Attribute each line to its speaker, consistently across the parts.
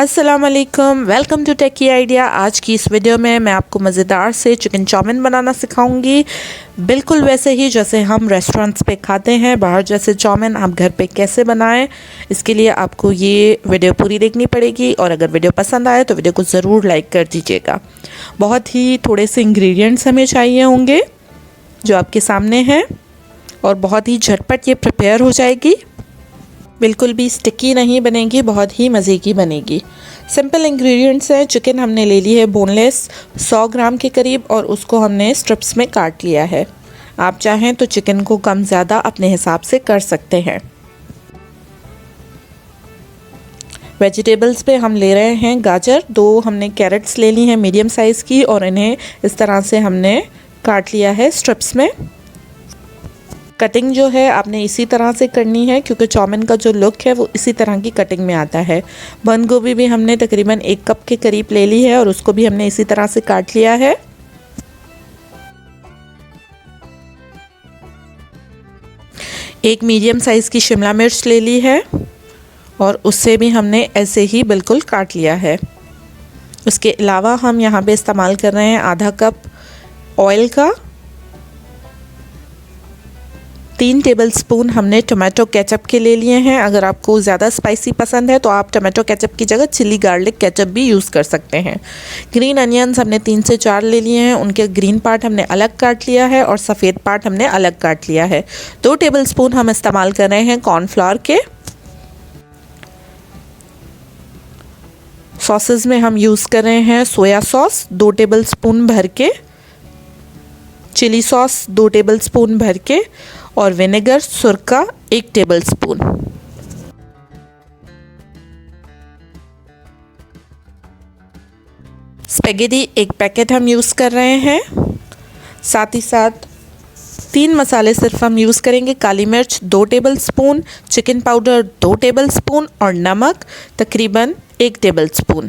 Speaker 1: अस्सलाम वालेकुम, welcome to techy idea. आज की इस वीडियो में मैं आपको मज़ेदार से चिकन चाउमीन बनाना सिखाऊंगी, बिल्कुल वैसे ही जैसे हम रेस्टोरेंट्स पे खाते हैं। बाहर जैसे चाउमीन आप घर पे कैसे बनाएं, इसके लिए आपको ये वीडियो पूरी देखनी पड़ेगी। और अगर वीडियो पसंद आए तो वीडियो को ज़रूर लाइक कर दीजिएगा। बहुत ही थोड़े से इंग्रेडिएंट्स हमें चाहिए होंगे जो आपके सामने हैं, और बहुत ही झटपट ये प्रिपेयर हो जाएगी। बिल्कुल भी स्टिकी नहीं बनेगी, बहुत ही मज़े की बनेगी। सिंपल इंग्रेडिएंट्स हैं। चिकन हमने ले ली है बोनलेस 100 ग्राम के करीब, और उसको हमने स्ट्रिप्स में काट लिया है। आप चाहें तो चिकन को कम ज़्यादा अपने हिसाब से कर सकते हैं। वेजिटेबल्स पे हम ले रहे हैं गाजर, 2 हमने कैरेट्स ले ली हैं मीडियम साइज़ की, और इन्हें इस तरह से हमने काट लिया है स्ट्रिप्स में। कटिंग जो है आपने इसी तरह से करनी है, क्योंकि चाउमीन का जो लुक है वो इसी तरह की कटिंग में आता है। बंद गोभी भी हमने तकरीबन 1 कप के करीब ले ली है, और उसको भी हमने इसी तरह से काट लिया है। एक मीडियम साइज़ की शिमला मिर्च ले ली है, और उससे भी हमने ऐसे ही बिल्कुल काट लिया है। उसके अलावा हम यहाँ पे इस्तेमाल कर रहे हैं आधा कप ऑयल का। 3 टेबलस्पून हमने टोमेटो केचप के ले लिए हैं। अगर आपको ज़्यादा स्पाइसी पसंद है तो आप टोमेटो केचप की जगह चिली गार्लिक केचप भी यूज़ कर सकते हैं। ग्रीन अनियंस हमने 3 से 4 ले लिए हैं। उनके ग्रीन पार्ट हमने अलग काट लिया है, और सफ़ेद पार्ट हमने अलग काट लिया है। 2 टेबलस्पून हम इस्तेमाल कर रहे हैं कॉर्नफ्लावर के। सॉसेस में हम यूज़ कर रहे हैं सोया सॉस 2 टेबलस्पून भर के, चिली सॉस 2 टेबलस्पून भर के, और विनेगर सुरका 1 टेबलस्पून। स्पेगेटी 1 पैकेट हम यूज़ कर रहे हैं। साथ ही साथ 3 मसाले सिर्फ हम यूज़ करेंगे। काली मिर्च 2 टेबलस्पून, चिकन पाउडर 2 टेबलस्पून, और नमक तकरीबन 1 टेबलस्पून।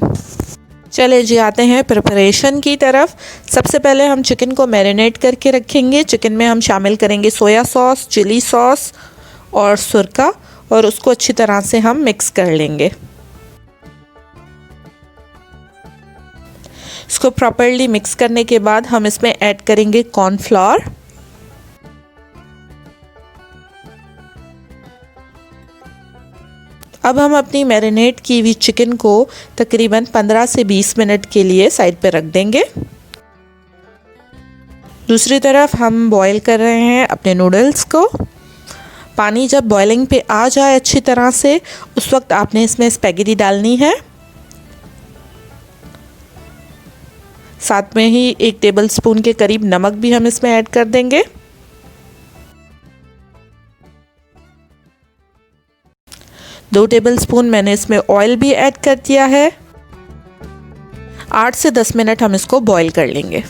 Speaker 1: चले जी आते हैं प्रिपरेशन की तरफ। सबसे पहले हम चिकन को मैरिनेट करके रखेंगे। चिकन में हम शामिल करेंगे सोया सॉस, चिली सॉस और सुरका, और उसको अच्छी तरह से हम मिक्स कर लेंगे। इसको प्रॉपर्ली मिक्स करने के बाद हम इसमें ऐड करेंगे कॉर्नफ्लोर। अब हम अपनी मैरिनेट की हुई चिकन को तकरीबन 15 से 20 मिनट के लिए साइड पे रख देंगे। दूसरी तरफ हम बॉईल कर रहे हैं अपने नूडल्स को। पानी जब बॉइलिंग पे आ जाए अच्छी तरह से, उस वक्त आपने इसमें स्पैगेटी डालनी है। साथ में ही 1 टेबलस्पून के करीब नमक भी हम इसमें ऐड कर देंगे। दो टेबलस्पून मैंने इसमें ऑयल भी ऐड कर दिया है। 8 से 10 मिनट हम इसको बॉईल कर लेंगे।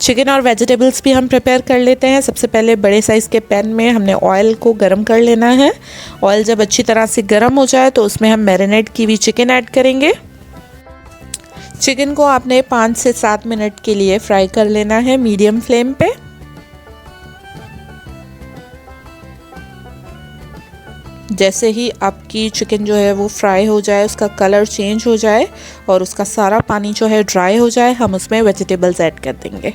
Speaker 1: चिकन और वेजिटेबल्स भी हम प्रिपेयर कर लेते हैं। सबसे पहले बड़े साइज़ के पैन में हमने ऑयल को गरम कर लेना है। ऑयल जब अच्छी तरह से गरम हो जाए तो उसमें हम मैरिनेट की हुई चिकन ऐड करेंगे। चिकन को आपने 5 से 7 मिनट के लिए फ्राई कर लेना है मीडियम फ्लेम पे। जैसे ही आपकी चिकन जो है वो फ्राई हो जाए, उसका कलर चेंज हो जाए और उसका सारा पानी जो है ड्राई हो जाए, हम उसमें वेजिटेबल्स ऐड कर देंगे।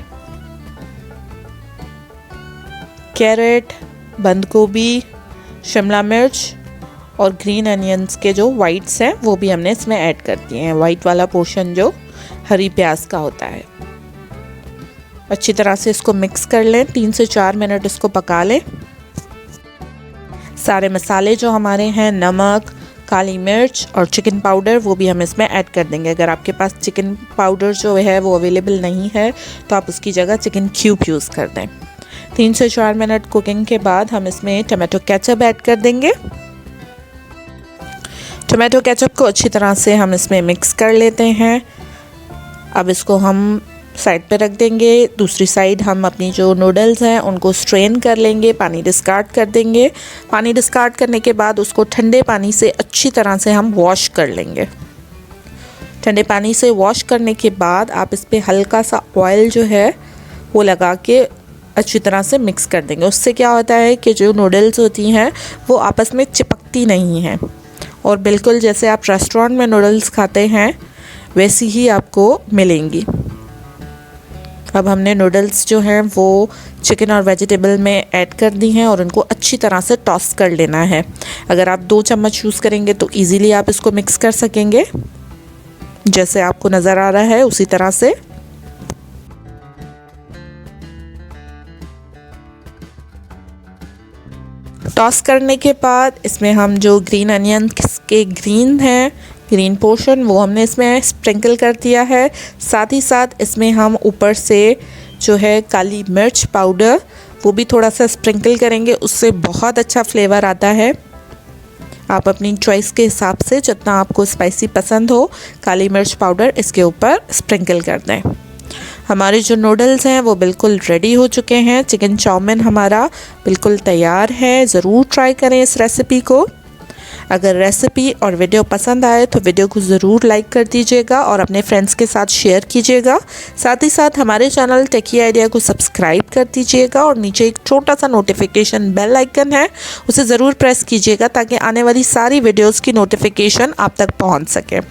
Speaker 1: कैरेट, बंद गोभी, शिमला मिर्च और ग्रीन अनियंस के जो वाइट्स हैं वो भी हमने इसमें ऐड कर दिए हैं। वाइट वाला पोर्शन जो हरी प्याज का होता है। अच्छी तरह से इसको मिक्स कर लें। 3 से 4 मिनट इसको पका लें। सारे मसाले जो हमारे हैं, नमक, काली मिर्च और चिकन पाउडर, वो भी हम इसमें ऐड कर देंगे। अगर आपके पास चिकन पाउडर जो है वो अवेलेबल नहीं है तो आप उसकी जगह चिकन क्यूब यूज़ कर दें। 3 से 4 मिनट कुकिंग के बाद हम इसमें टोमेटो केचप ऐड कर देंगे। टोमेटो केचप को अच्छी तरह से हम इसमें मिक्स कर लेते हैं। अब इसको हम साइड पे रख देंगे। दूसरी साइड हम अपनी जो नूडल्स हैं उनको स्ट्रेन कर लेंगे, पानी डिस्कार्ड कर देंगे। पानी डिस्कार्ड करने के बाद उसको ठंडे पानी से अच्छी तरह से हम वॉश कर लेंगे। ठंडे पानी से वॉश करने के बाद आप इस पर हल्का सा ऑयल जो है वो लगा के अच्छी तरह से मिक्स कर देंगे। उससे क्या होता है कि जो नूडल्स होती हैं वो आपस में चिपकती नहीं हैं, और बिल्कुल जैसे आप रेस्टोरेंट में नूडल्स खाते हैं वैसी ही आपको मिलेंगी। अब हमने नूडल्स जो हैं वो चिकन और वेजिटेबल में ऐड कर दी हैं और उनको अच्छी तरह से टॉस कर लेना है। अगर आप 2 चम्मच यूज़ करेंगे तो इजीली आप इसको मिक्स कर सकेंगे, जैसे आपको नज़र आ रहा है उसी तरह से। टॉस करने के बाद इसमें हम जो ग्रीन अनियन के ग्रीन पोर्शन वो हमने इसमें स्प्रिंकल कर दिया है। साथ ही साथ इसमें हम ऊपर से जो है काली मिर्च पाउडर वो भी थोड़ा सा स्प्रिंकल करेंगे, उससे बहुत अच्छा फ्लेवर आता है। आप अपनी चॉइस के हिसाब से जितना आपको स्पाइसी पसंद हो काली मिर्च पाउडर इसके ऊपर स्प्रिंकल कर दें। हमारे जो नूडल्स हैं वो बिल्कुल रेडी हो चुके हैं। चिकन चाउमीन हमारा बिल्कुल तैयार है। ज़रूर ट्राई करें इस रेसिपी को। अगर रेसिपी और वीडियो पसंद आए तो वीडियो को ज़रूर लाइक कर दीजिएगा और अपने फ्रेंड्स के साथ शेयर कीजिएगा। साथ ही साथ हमारे चैनल टेकी आइडिया को सब्सक्राइब कर दीजिएगा और नीचे एक छोटा सा नोटिफिकेशन बेल आइकन है, उसे ज़रूर प्रेस कीजिएगा ताकि आने वाली सारी वीडियोज़ की नोटिफिकेशन आप तक पहुँच सके।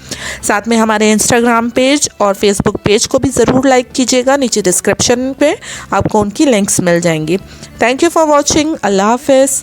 Speaker 1: साथ में हमारे इंस्टाग्राम पेज और फेसबुक पेज को भी ज़रूर लाइक कीजिएगा। नीचे डिस्क्रिप्शन पे आपको उनकी लिंक्स मिल जाएंगी। Thank you for watching. अल्लाह हाफिज़।